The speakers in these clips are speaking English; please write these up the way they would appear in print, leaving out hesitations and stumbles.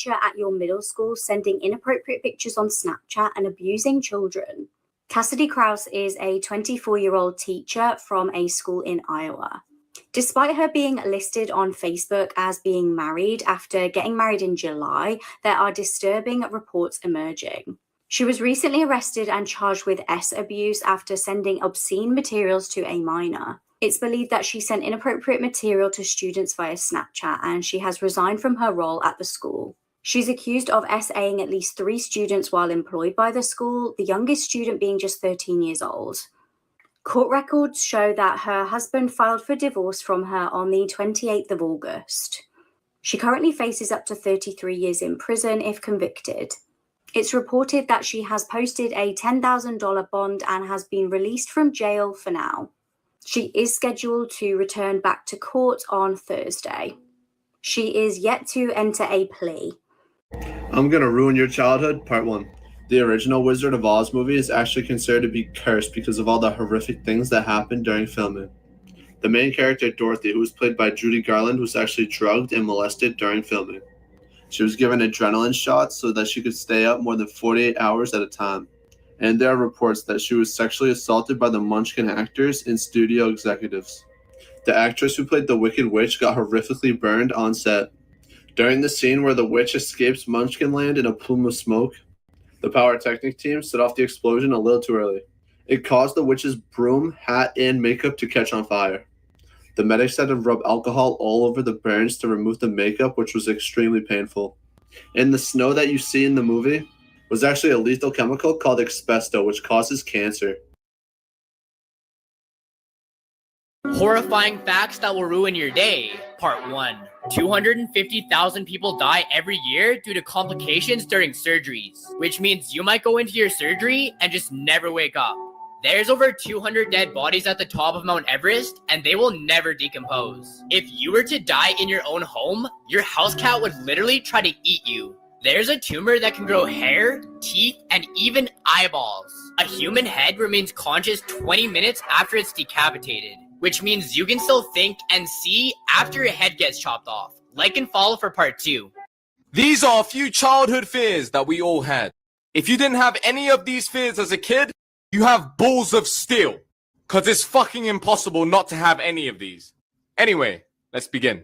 Teacher at your middle school sending inappropriate pictures on Snapchat and abusing children. Cassidy Krause is a 24-year-old teacher from a school in Iowa. Despite her being listed on Facebook as being married after getting married in July, there are disturbing reports emerging. She was recently arrested and charged with abuse after sending obscene materials to a minor. It's believed that she sent inappropriate material to students via Snapchat, and she has resigned from her role at the school. She's accused of SAing at least 3 students while employed by the school, the youngest student being just 13 years old. Court records show that her husband filed for divorce from her on the 28th of August. She currently faces up to 33 years in prison if convicted. It's reported that she has posted a $10,000 bond and has been released from jail for now. She is scheduled to return back to court on Thursday. She is yet to enter a plea. I'm Gonna Ruin Your Childhood, Part 1. The original Wizard of Oz movie is actually considered to be cursed because of all the horrific things that happened during filming. The main character, Dorothy, who was played by Judy Garland, was actually drugged and molested during filming. She was given adrenaline shots so that she could stay up more than 48 hours at a time. And there are reports that she was sexually assaulted by the Munchkin actors and studio executives. The actress who played the Wicked Witch got horrifically burned on set. During the scene where the witch escapes Munchkinland in a plume of smoke, the pyrotechnic team set off the explosion a little too early. It caused the witch's broom, hat, and makeup to catch on fire. The medics had to rub alcohol all over the burns to remove the makeup, which was extremely painful. And the snow that you see in the movie was actually a lethal chemical called asbesto, which causes cancer. Horrifying facts that will ruin your day. Part 1. 250,000 people die every year due to complications during surgeries, which means you might go into your surgery and just never wake up. There's over 200 dead bodies at the top of Mount Everest, and they will never decompose. If you were to die in your own home, your house cat would literally try to eat you. There's a tumor that can grow hair, teeth, and even eyeballs. A human head remains conscious 20 minutes after it's decapitated, which means you can still think and see after your head gets chopped off. Like and follow for part 2. These are a few childhood fears that we all had. If you didn't have any of these fears as a kid, you have balls of steel. Cause it's fucking impossible not to have any of these. Anyway, let's begin.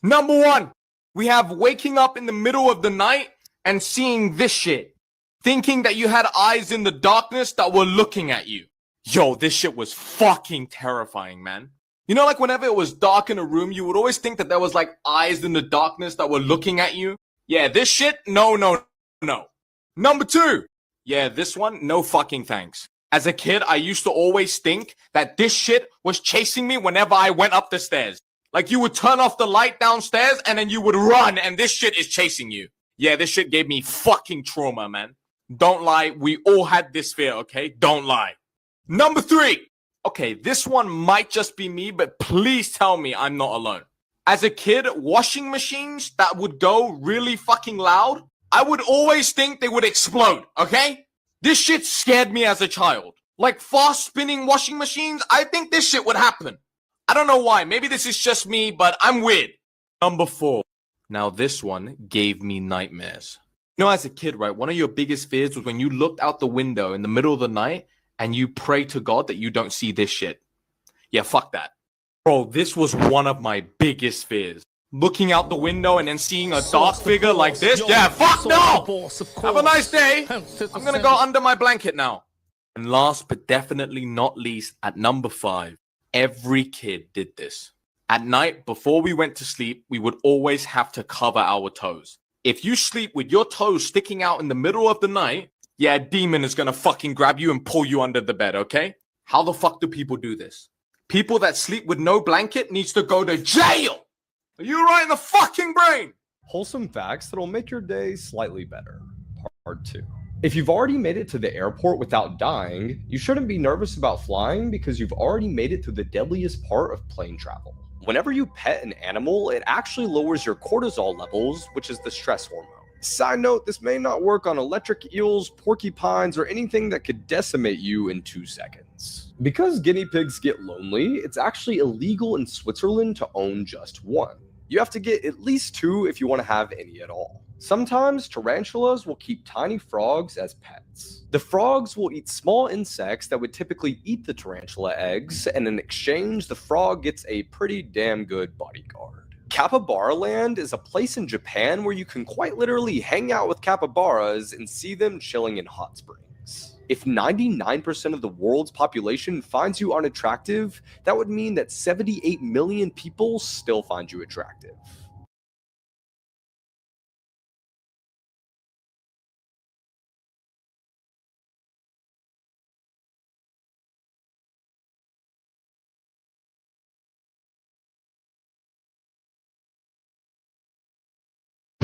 Number 1, we have waking up in the middle of the night and seeing this shit. Thinking that you had eyes in the darkness that were looking at you. Yo, this shit was fucking terrifying, man. You know, like whenever it was dark in a room, you would always think that there was like eyes in the darkness that were looking at you. Yeah, this shit, no. Number 2, yeah, this one, no fucking thanks. As a kid, I used to always think that this shit was chasing me whenever I went up the stairs. Like you would turn off the light downstairs and then you would run and this shit is chasing you. Yeah, this shit gave me fucking trauma, man. Don't lie, we all had this fear, okay? Don't lie. Number 3. Okay, this one might just be me, but please tell me I'm not alone. As a kid, washing machines that would go really fucking loud, I would always think they would explode, okay? This shit scared me as a child. Like fast spinning washing machines, I think this shit would happen. I don't know why, maybe this is just me, but I'm weird. Number 4. Now this one gave me nightmares. You know, as a kid, right, one of your biggest fears was when you looked out the window in the middle of the night and you pray to God that you don't see this shit. Yeah, fuck that. Bro, this was one of my biggest fears. Looking out the window and then seeing a dark figure like this? Yeah, fuck no! Have a nice day. I'm gonna go under my blanket now. And last but definitely not least, at number 5, every kid did this. At night, before we went to sleep, we would always have to cover our toes. If you sleep with your toes sticking out in the middle of the night, yeah, a demon is gonna fucking grab you and pull you under the bed, okay? How the fuck do people do this? People that sleep with no blanket needs to go to jail! Are you right in the fucking brain? Wholesome facts that'll make your day slightly better. Part 2. If you've already made it to the airport without dying, you shouldn't be nervous about flying because you've already made it through the deadliest part of plane travel. Whenever you pet an animal, it actually lowers your cortisol levels, which is the stress hormone. Side note, this may not work on electric eels, porcupines, or anything that could decimate you in 2 seconds. Because guinea pigs get lonely, it's actually illegal in Switzerland to own just one. You have to get at least 2 if you want to have any at all. Sometimes tarantulas will keep tiny frogs as pets. The frogs will eat small insects that would typically eat the tarantula eggs, and in exchange, the frog gets a pretty damn good bodyguard. Capybara Land is a place in Japan where you can quite literally hang out with capybaras and see them chilling in hot springs. If 99% of the world's population finds you unattractive, that would mean that 78 million people still find you attractive.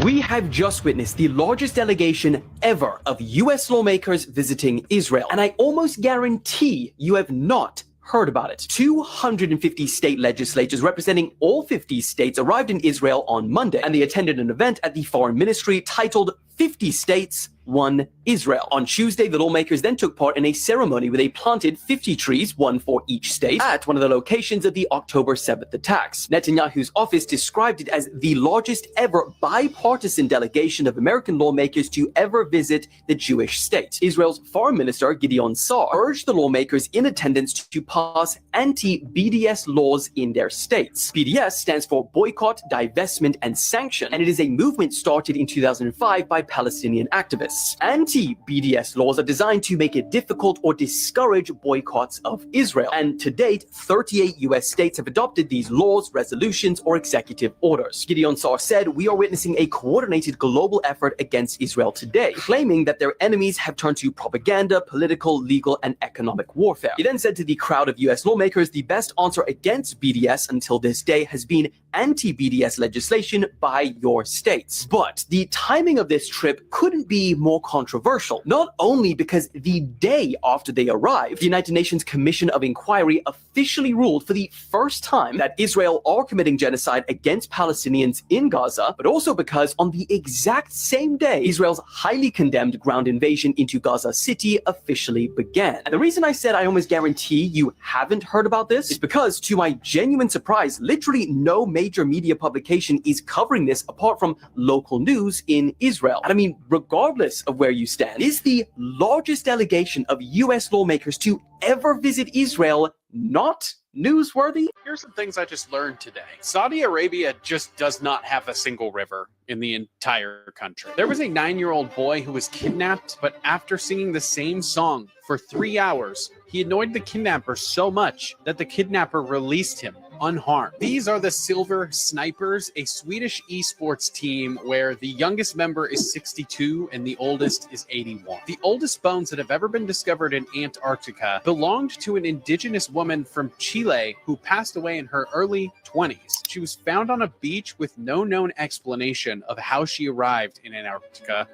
We have just witnessed the largest delegation ever of US lawmakers visiting Israel, and I almost guarantee you have not heard about it. 250 state legislators representing all 50 states arrived in Israel on Monday, and they attended an event at the Foreign Ministry titled 50 States, One Israel. On Tuesday, the lawmakers then took part in a ceremony where they planted 50 trees, one for each state, at one of the locations of the October 7th attacks. Netanyahu's office described it as the largest ever bipartisan delegation of American lawmakers to ever visit the Jewish state. Israel's Foreign Minister, Gideon Sa'ar, urged the lawmakers in attendance to pass anti-BDS laws in their states. BDS stands for Boycott, Divestment, and Sanction, and it is a movement started in 2005 by Palestinian activists. Anti-BDS laws are designed to make it difficult or discourage boycotts of Israel, and to date, 38 US states have adopted these laws, resolutions, or executive orders. Gideon Sa'ar said, "We are witnessing a coordinated global effort against Israel today, claiming that their enemies have turned to propaganda, political, legal, and economic warfare." He then said to the crowd of US lawmakers, the best answer against BDS until this day has been anti-BDS legislation by your states. But the timing of this trip couldn't be more controversial, not only because the day after they arrived, the United Nations Commission of Inquiry officially ruled for the first time that Israel are committing genocide against Palestinians in Gaza, but also because on the exact same day, Israel's highly condemned ground invasion into Gaza City officially began. And the reason I said I almost guarantee you haven't heard about this is because, to my genuine surprise, literally no major media publication is covering this apart from local news in Israel. And I mean, regardless of where you stand, is the largest delegation of US lawmakers to ever visit Israel not newsworthy? Here's some things I just learned today. Saudi Arabia just does not have a single river in the entire country. There was a 9-year-old boy who was kidnapped, but after singing the same song for 3 hours, he annoyed the kidnapper so much that the kidnapper released him unharmed. These are the Silver Snipers, a Swedish esports team where the youngest member is 62 and the oldest is 81. The oldest bones that have ever been discovered in Antarctica belonged to an indigenous woman from Chile who passed away in her early 20s. She was found on a beach with no known explanation of how she arrived in Antarctica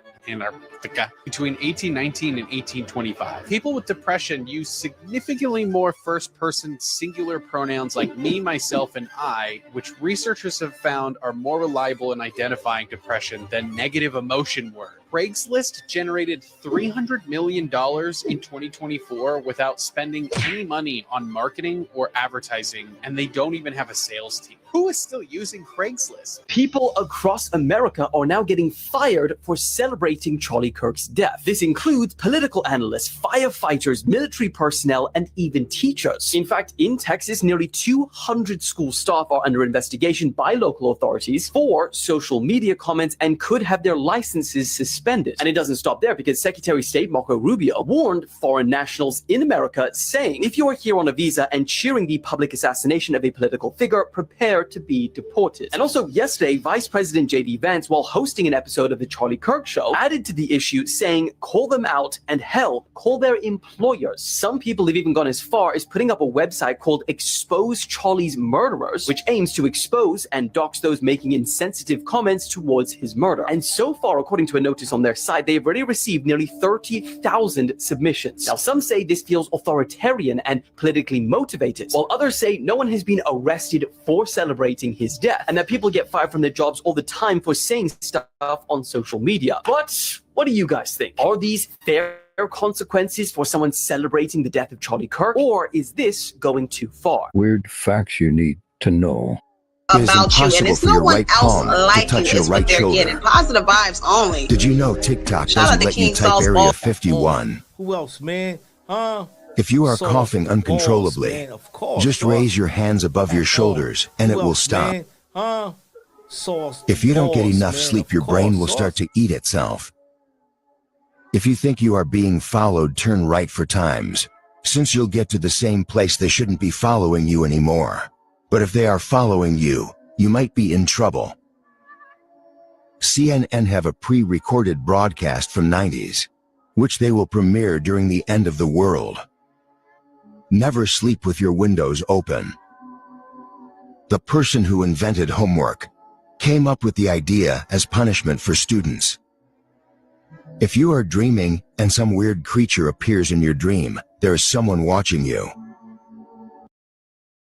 between 1819 and 1825. People with depression use significantly more first-person singular pronouns like me, myself, and I, which researchers have found are more reliable in identifying depression than negative emotion words. Craigslist generated $300 million in 2024 without spending any money on marketing or advertising, and they don't even have a sales team. Who is still using Craigslist? People across America are now getting fired for celebrating Charlie Kirk's death. This includes political analysts, firefighters, military personnel, and even teachers. In fact, in Texas, nearly 200 school staff are under investigation by local authorities for social media comments and could have their licenses suspended. And it doesn't stop there, because Secretary of State Marco Rubio warned foreign nationals in America, saying, if you are here on a visa and cheering the public assassination of a political figure, prepare prepare to be deported. And also yesterday, Vice President J.D. Vance, while hosting an episode of the Charlie Kirk Show, added to the issue saying, call them out and hell, call their employers. Some people have even gone as far as putting up a website called Expose Charlie's Murderers, which aims to expose and dox those making insensitive comments towards his murder. And so far, according to a notice on their site, they've already received nearly 30,000 submissions. Now, some say this feels authoritarian and politically motivated, while others say no one has been arrested for celebrating his death, and that people get fired from their jobs all the time for saying stuff on social media. But what do you guys think? Are these fair consequences for someone celebrating the death of Charlie Kirk, or is this going too far? Weird facts you need to know. About you, and it's no one else like you is what they're getting. Positive vibes only. Did you know TikTok Shout out doesn't to let you King type Saul's Area ball. 51? Who else, man? If you are Sauce coughing balls, uncontrollably, man, of course, just dog. raise your hands above your shoulders and it Who will else, stop. man? Sauce If you don't get balls, enough man, sleep, of your brain will course, start Sauce. to eat itself. If you think you are being followed, turn right for Times. Since you'll get to the same place, they shouldn't be following you anymore. But if they are following you, you might be in trouble. CNN have a pre-recorded broadcast from 90s, which they will premiere during the end of the world. Never sleep with your windows open. The person who invented homework came up with the idea as punishment for students. If you are dreaming and some weird creature appears in your dream, there is someone watching you.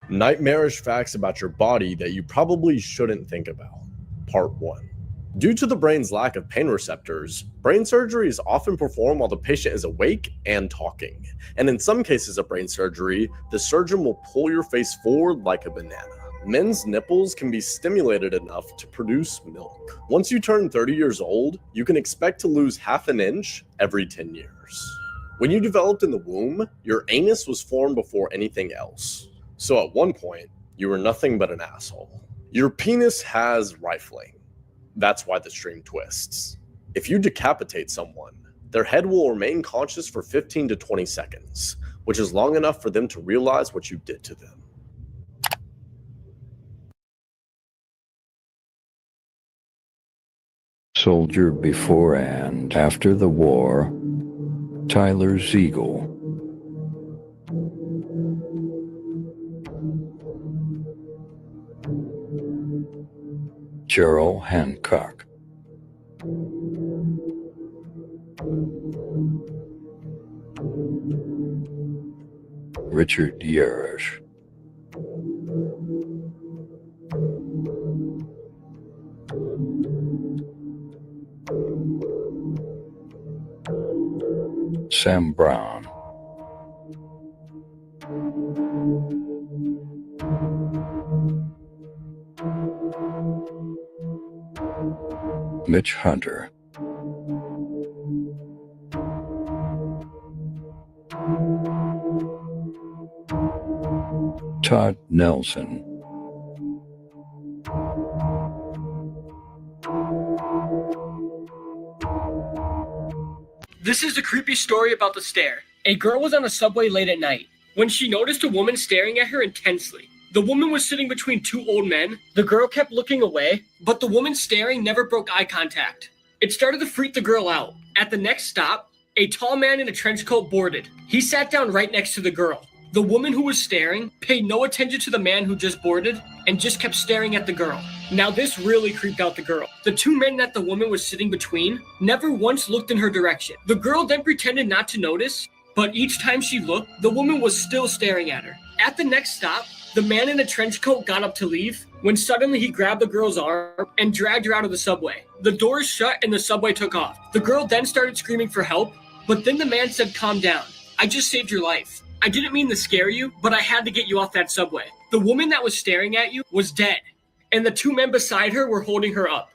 Nightmarish facts about your body that you probably shouldn't think about. Part 1. Due to the brain's lack of pain receptors, brain surgery is often performed while the patient is awake and talking. And in some cases of brain surgery, the surgeon will pull your face forward like a banana. Men's nipples can be stimulated enough to produce milk. Once you turn 30 years old, you can expect to lose half an inch every 10 years. When you developed in the womb, your anus was formed before anything else. So at one point, you were nothing but an asshole. Your penis has rifling. That's why the stream twists. If you decapitate someone, their head will remain conscious for 15 to 20 seconds, which is long enough for them to realize what you did to them. Soldier before and after the war, Tyler Siegel. Gerald Hancock. Richard Yarish. Sam Brown. Mitch Hunter. Todd Nelson. This is a creepy story about the stare. A girl was on a subway late at night when she noticed a woman staring at her intensely. The woman was sitting between two old men. The girl kept looking away, but the woman staring never broke eye contact. It started to freak the girl out. At the next stop, a tall man in a trench coat boarded. He sat down right next to the girl. The woman who was staring paid no attention to the man who just boarded and just kept staring at the girl. Now this really creeped out the girl. The two men that the woman was sitting between never once looked in her direction. The girl then pretended not to notice, but each time she looked, the woman was still staring at her. At the next stop, the man in the trench coat got up to leave when suddenly he grabbed the girl's arm and dragged her out of the subway. The doors shut and the subway took off. The girl then started screaming for help, but then the man said, "Calm down. I just saved your life. I didn't mean to scare you, but I had to get you off that subway." The woman that was staring at you was dead, and the two men beside her were holding her up.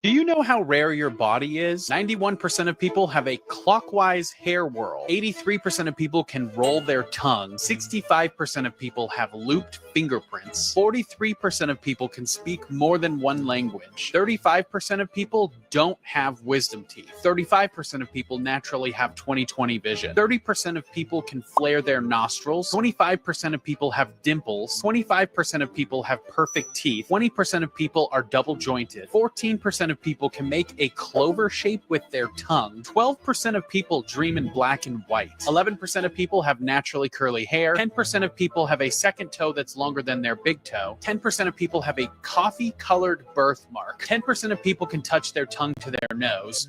Do you know how rare your body is? 91% of people have a clockwise hair whirl. 83% of people can roll their tongue. 65% of people have looped fingerprints. 43% of people can speak more than one language. 35% of people don't have wisdom teeth. 35% of people naturally have 20/20 vision. 30% of people can flare their nostrils. 25% of people have dimples. 25% of people have perfect teeth. 20% of people are double jointed. 14% of people can make a clover shape with their tongue. 12% of people dream in black and white. 11% of people have naturally curly hair. 10% of people have a second toe that's longer than their big toe. 10% of people have a coffee-colored birthmark. 10% of people can touch their tongue to their nose.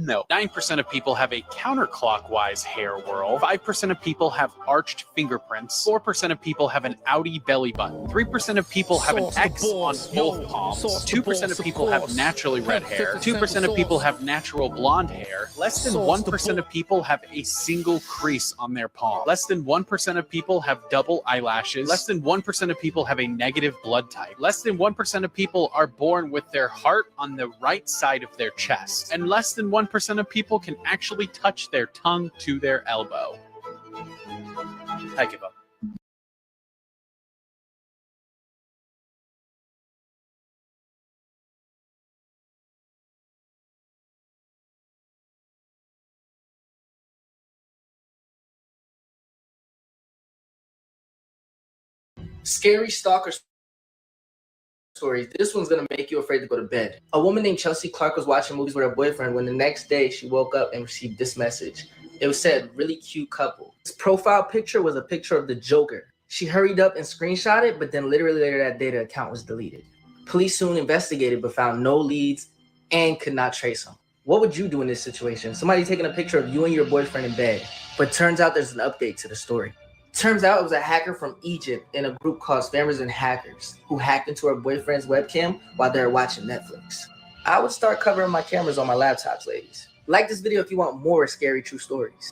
No. 9% of people have a counterclockwise hair whirl. 5% of people have arched fingerprints. 4% of people have an outie belly button. 3% of people have an X on both palms. 2% of people have naturally red hair. 2% of people have natural blonde hair. Less than 1% of people have a single crease on their palm. Less than 1% of people have double eyelashes. Less than 1% of people have a negative blood type. Less than 1% of people are born with their heart on the right side of their chest. And less than 1% of people can actually touch their tongue to their elbow. I give up. Scary stalker stories. This one's gonna make you afraid to go to bed. A woman named Chelsea Clark was watching movies with her boyfriend when the next day she woke up and received this message. It was said, "Really cute couple." His profile picture was a picture of the Joker. She hurried up and screenshot it, but then literally later that day the account was deleted. Police soon investigated but found no leads and could not trace him. What would you do in this situation? Somebody taking a picture of you and your boyfriend in bed, but turns out there's an update to the story. Turns out it was a hacker from Egypt in a group called Spammers and Hackers who hacked into her boyfriend's webcam while they were watching Netflix. I would start covering my cameras on my laptops, ladies. Like this video if you want more scary true stories.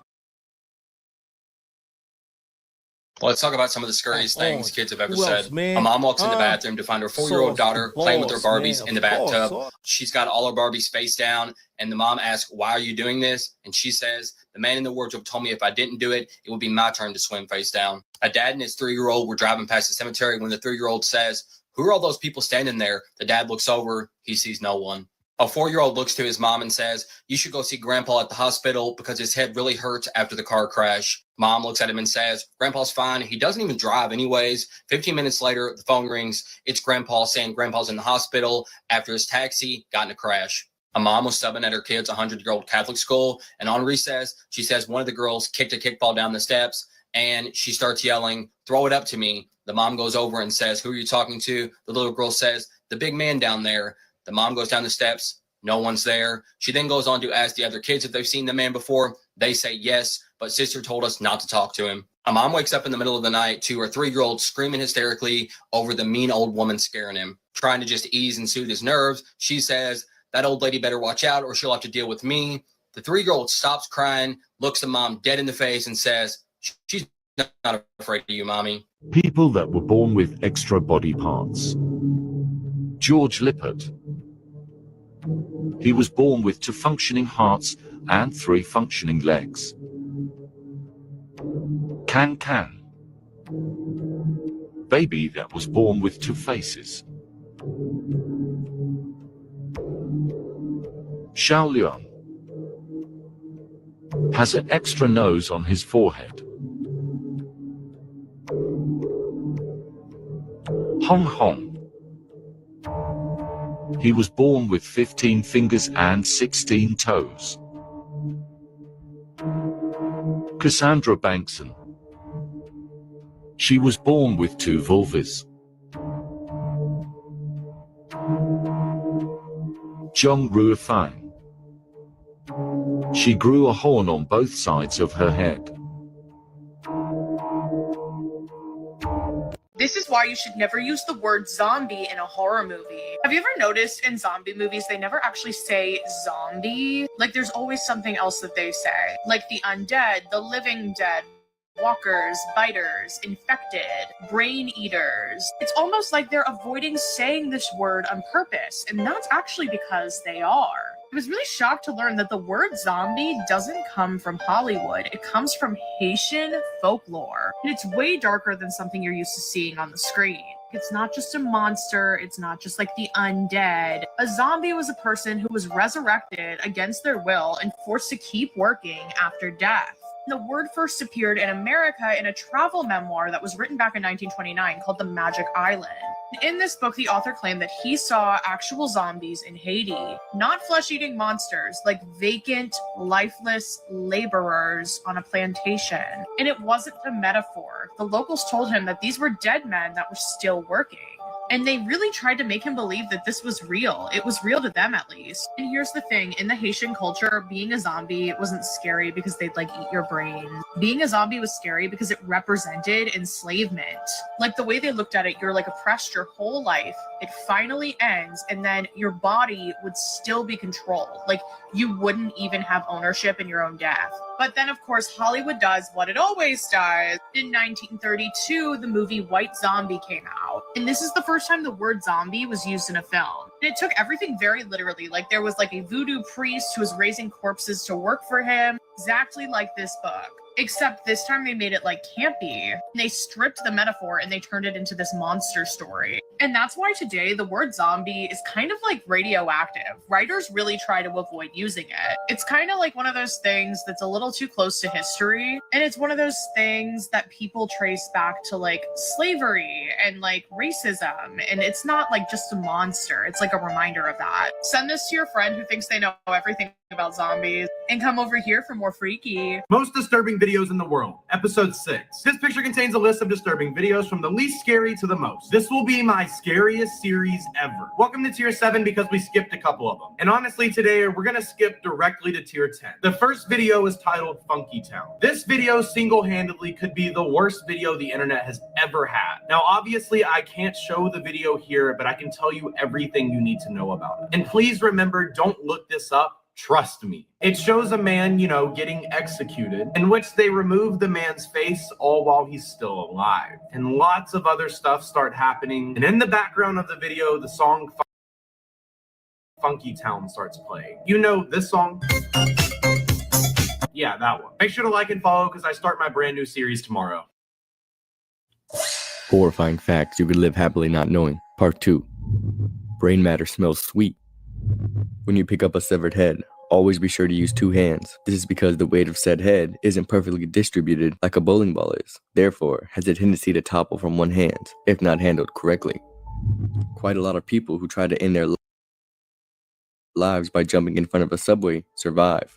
Let's talk about some of the scariest things kids have ever Who else, said. man? A mom walks in the bathroom to find her 4-year-old daughter playing with her Barbies in the bathtub. She's got all her Barbies face down, and the mom asks, "Why are you doing this?" And she says, "The man in the wardrobe told me if I didn't do it, it would be my turn to swim face down." A dad and his 3-year-old were driving past the cemetery when the 3-year-old says, "Who are all those people standing there?" The dad looks over. He sees no one. A 4-year-old looks to his mom and says, "You should go see Grandpa at the hospital because his head really hurts after the car crash." Mom looks at him and says, "Grandpa's fine. He doesn't even drive anyways." 15 minutes later, the phone rings. It's Grandpa saying Grandpa's in the hospital after his taxi got in a crash. A mom was subbing at her kid's 100-year-old Catholic school, and on recess, she says one of the girls kicked a kickball down the steps, and she starts yelling, "Throw it up to me." The mom goes over and says, "Who are you talking to?" The little girl says, "The big man down there." The mom goes down the steps. No one's there. She then goes on to ask the other kids if they've seen the man before. They say yes, but sister told us not to talk to him. A mom wakes up in the middle of the night to her 3-year-old screaming hysterically over the mean old woman scaring him. Trying to just ease and soothe his nerves, she says, "That old lady better watch out or she'll have to deal with me." The 3-year-old stops crying, looks the mom dead in the face and says, "She's not afraid of you, mommy." People that were born with extra body parts. George Lippert. He was born with 2 functioning hearts and 3 functioning legs. Can. Baby that was born with 2 faces. Xiaoliang has an extra nose on his forehead. Hong Hong. He was born with 15 fingers and 16 toes. Cassandra Bankson. She was born with 2 vulvas. Zhong Ruifang. She grew a horn on both sides of her head. This is why you should never use the word zombie in a horror movie. Have you ever noticed in zombie movies, they never actually say zombie? Like there's always something else that they say. Like the undead, the living dead, walkers, biters, infected, brain eaters. It's almost like they're avoiding saying this word on purpose, and that's actually because they are. I was really shocked to learn that the word zombie doesn't come from Hollywood. It comes from Haitian folklore. And it's way darker than something you're used to seeing on the screen. It's not just a monster. It's not just like the undead. A zombie was a person who was resurrected against their will and forced to keep working after death. The word first appeared in America in a travel memoir that was written back in 1929 called The Magic Island. In this book, the author claimed that he saw actual zombies in Haiti, not flesh-eating monsters, like vacant, lifeless laborers on a plantation. And it wasn't a metaphor. The locals told him that these were dead men that were still working. And they really tried to make him believe that this was real. It was real to them, at least. And here's the thing. In the Haitian culture, being a zombie wasn't scary because they'd, like, eat your brain. Being a zombie was scary because it represented enslavement. Like, the way they looked at it, you're, like, oppressed your whole life. It finally ends, and then your body would still be controlled. Like, you wouldn't even have ownership in your own death. But then, of course, Hollywood does what it always does. In 1932, the movie White Zombie came out. And this is the first time the word zombie was used in a film. And it took everything very literally. Like, there was like a voodoo priest who was raising corpses to work for him, exactly like this book. Except this time they made it like campy. They stripped the metaphor and they turned it into this monster story. And that's why today the word zombie is kind of like radioactive. Writers really try to avoid using it. It's kind of like one of those things that's a little too close to history. And it's one of those things that people trace back to like slavery and like racism. And it's not like just a monster. It's like a reminder of that. Send this to your friend who thinks they know everything about zombies and come over here for more freaky. Most disturbing videos in the world, episode 6. This picture contains a list of disturbing videos from the least scary to the most. This will be my scariest series ever. Welcome to tier 7 because we skipped a couple of them. And honestly today we're gonna skip directly to tier 10. The first video is titled Funky Town. This video single-handedly could be the worst video the internet has ever had. Now obviously I can't show the video here, but I can tell you everything you need to know about it. And please remember, don't look this up. Trust me. It shows a man, getting executed, in which they remove the man's face all while he's still alive. And lots of other stuff start happening. And in the background of the video, the song Funky Town starts playing. You know this song? Yeah, that one. Make sure to like and follow because I start my brand new series tomorrow. Horrifying facts you could live happily not knowing. Part 2. Brain matter smells sweet. When you pick up a severed head, always be sure to use 2 hands. This is because the weight of said head isn't perfectly distributed like a bowling ball is. Therefore, has a tendency to topple from one hand, if not handled correctly. Quite a lot of people who try to end their lives by jumping in front of a subway survive.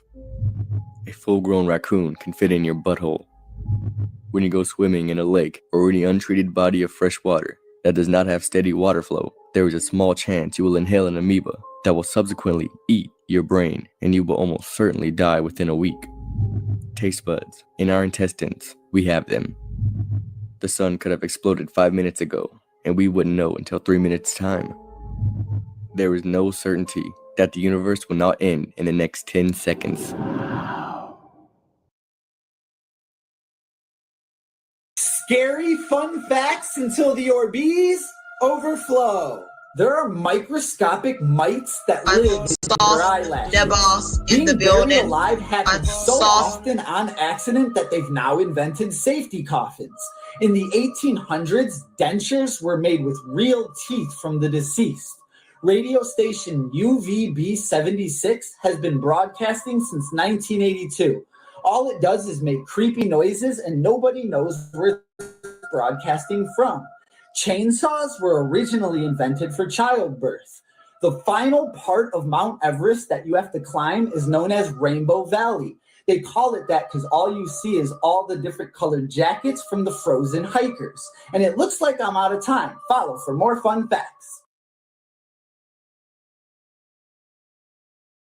A full-grown raccoon can fit in your butthole. When you go swimming in a lake or any untreated body of fresh water that does not have steady water flow, there is a small chance you will inhale an amoeba that will subsequently eat your brain, and you will almost certainly die within a week. Taste buds. In our intestines, we have them. The sun could have exploded 5 minutes ago, and we wouldn't know until 3 minutes' time. There is no certainty that the universe will not end in the next 10 seconds. Scary fun facts until the Orbeez overflow. There are microscopic mites that live in your eyelashes. Being buried alive happens so often on accident that they've now invented safety coffins. In the 1800s, dentures were made with real teeth from the deceased. Radio station UVB76 has been broadcasting since 1982. All it does is make creepy noises and nobody knows where it's broadcasting from. Chainsaws were originally invented for childbirth. The final part of Mount Everest that you have to climb is known as Rainbow Valley. They call it that because all you see is all the different colored jackets from the frozen hikers. And it looks like I'm out of time. Follow for more fun facts.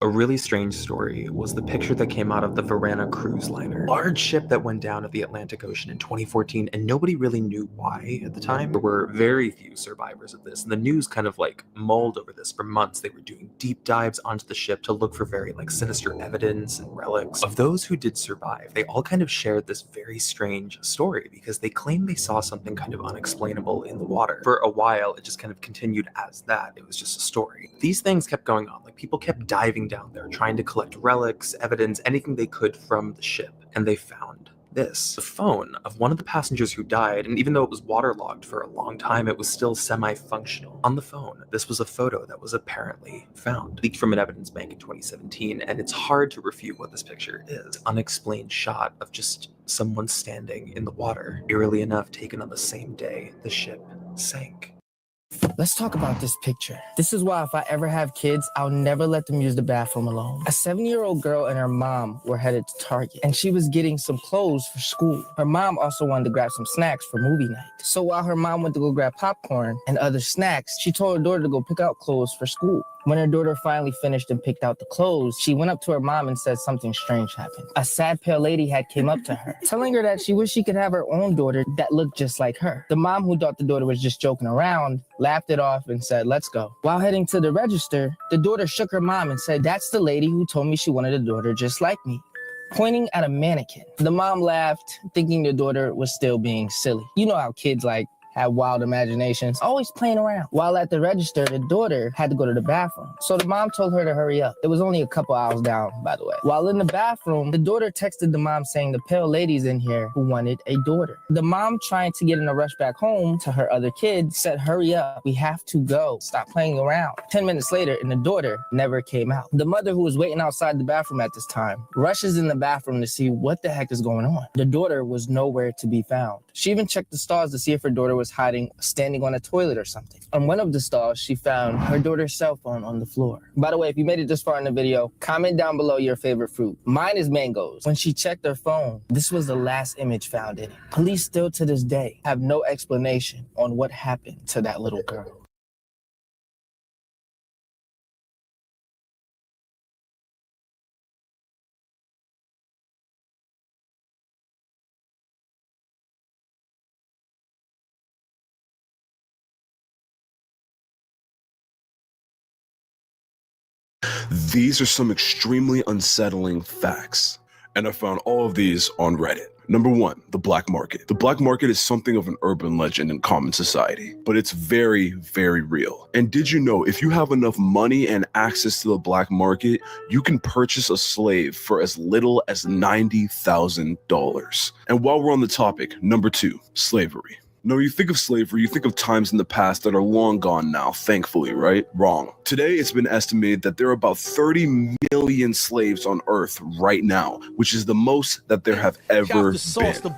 A really strange story was the picture that came out of the Varana cruise liner, a large ship that went down at the Atlantic Ocean in 2014, and nobody really knew why at the time. There were very few survivors of this, and the news kind of mulled over this for months. They were doing deep dives onto the ship to look for very sinister evidence and relics. Of those who did survive, they all kind of shared this very strange story because they claimed they saw something kind of unexplainable in the water. For a while, it just kind of continued as that. It was just a story. These things kept going on. People kept diving down down there, trying to collect relics, evidence, anything they could from the ship. And they found this, the phone of one of the passengers who died, and even though it was waterlogged for a long time, it was still semi-functional. On the phone, this was a photo that was apparently found, leaked from an evidence bank in 2017, and it's hard to refute what this picture is. Unexplained shot of just someone standing in the water, eerily enough taken on the same day the ship sank. Let's talk about this picture. This is why if I ever have kids, I'll never let them use the bathroom alone. A 7-year-old girl and her mom were headed to Target, and she was getting some clothes for school. Her mom also wanted to grab some snacks for movie night. So while her mom went to go grab popcorn and other snacks, she told her daughter to go pick out clothes for school. When her daughter finally finished and picked out the clothes, she went up to her mom and said something strange happened. A sad, pale lady had came up to her, telling her that she wished she could have her own daughter that looked just like her. The mom, who thought the daughter was just joking around, laughed it off and said, "Let's go." While heading to the register, the daughter shook her mom and said, "That's the lady who told me she wanted a daughter just like me," pointing at a mannequin. The mom laughed, thinking the daughter was still being silly. You know how kids have wild imaginations, always playing around. While at the register, the daughter had to go to the bathroom. So the mom told her to hurry up. It was only a couple hours down, by the way. While in the bathroom, the daughter texted the mom saying the pale lady's in here who wanted a daughter. The mom, trying to get in a rush back home to her other kids, said, "Hurry up, we have to go. Stop playing around." 10 minutes later, and the daughter never came out. The mother, who was waiting outside the bathroom at this time, rushes in the bathroom to see what the heck is going on. The daughter was nowhere to be found. She even checked the stalls to see if her daughter was hiding, standing on a toilet or something. On one of the stalls, she found her daughter's cell phone on the floor. By the way, if you made it this far in the video, comment down below your favorite fruit. Mine is mangoes. When she checked her phone, this was the last image found in it. Police still to this day have no explanation on what happened to that little girl. These are some extremely unsettling facts, and I found all of these on Reddit. Number 1, the black market. The black market is something of an urban legend in common society, but it's very, very real. And did you know if you have enough money and access to the black market, you can purchase a slave for as little as $90,000? And while we're on the topic, number 2, slavery. Now, you think of slavery, you think of times in the past that are long gone now, thankfully, right? Wrong. Today, it's been estimated that there are about 30 million slaves on Earth right now, which is the most that there have ever been.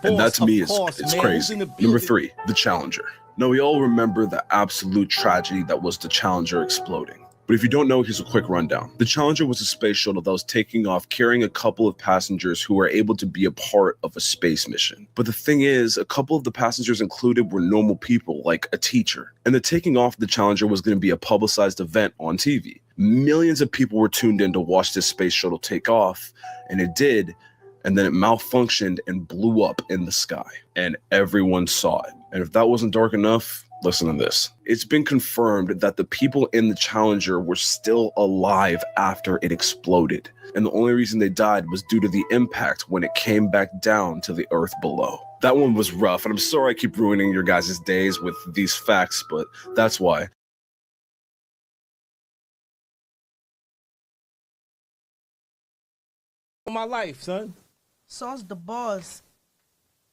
And that to me is crazy. Number 3, the Challenger. Now, we all remember the absolute tragedy that was the Challenger exploding. But if you don't know, here's a quick rundown. The Challenger was a space shuttle that was taking off, carrying a couple of passengers who were able to be a part of a space mission. But the thing is, a couple of the passengers included were normal people, like a teacher. And the taking off of the Challenger was going to be a publicized event on TV. Millions of people were tuned in to watch this space shuttle take off, and it did. And then it malfunctioned and blew up in the sky. And everyone saw it. And if that wasn't dark enough, listen to this. It's been confirmed that the people in the Challenger were still alive after it exploded. And the only reason they died was due to the impact when it came back down to the earth below. That one was rough, and I'm sorry I keep ruining your guys' days with these facts, but that's why. My life, son. Sauce the boss.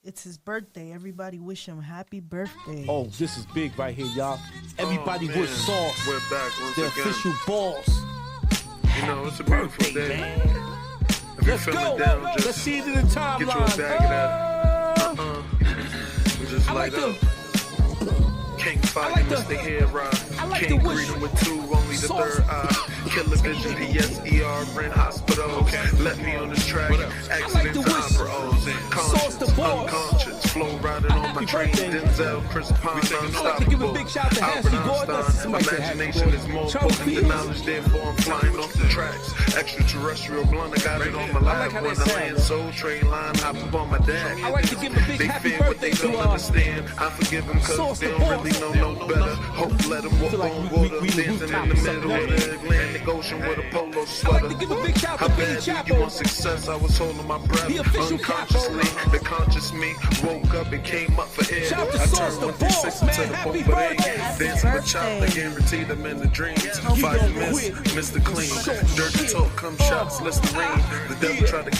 It's his birthday. Everybody wish him happy birthday. Oh, this is big right here, y'all. Everybody wish Sauce, we're back once the again. official boss. You know, it's a beautiful day. Man. If Let's go. Let's see it in the timeline. Get you a bag of that. We just light up. King Fire, Mr. Hero. King Greeter with 2, only the third eye. Killer Vision, PSER, in hospital. Let me on this track. Accident time for O's. Conscious, unconscious. Flow riding on my train. Denzel, Chris Pine, unstoppable. Albert Einstein. Imagination is more potent than knowledge, therefore I'm flying off the tracks. Extraterrestrial blunt, I got it on my lap. When I land Soul Train line, hop up on my dad. Big fan, but they don't understand. I forgive them cause they don't really know no better. Hope let them walk on water. Dancing in the middle of the Atlantic Ocean with a polo sweater. How bad do you want success? I was holding my breath unconsciously. The conscious me woke up and came up blunt for air. I turned 136 into the boat, but they dancing with child, they guaranteed them in the dreams. Fight miss, Mr. Clean. Dirty talk, come shots, Listerine. The devil tried to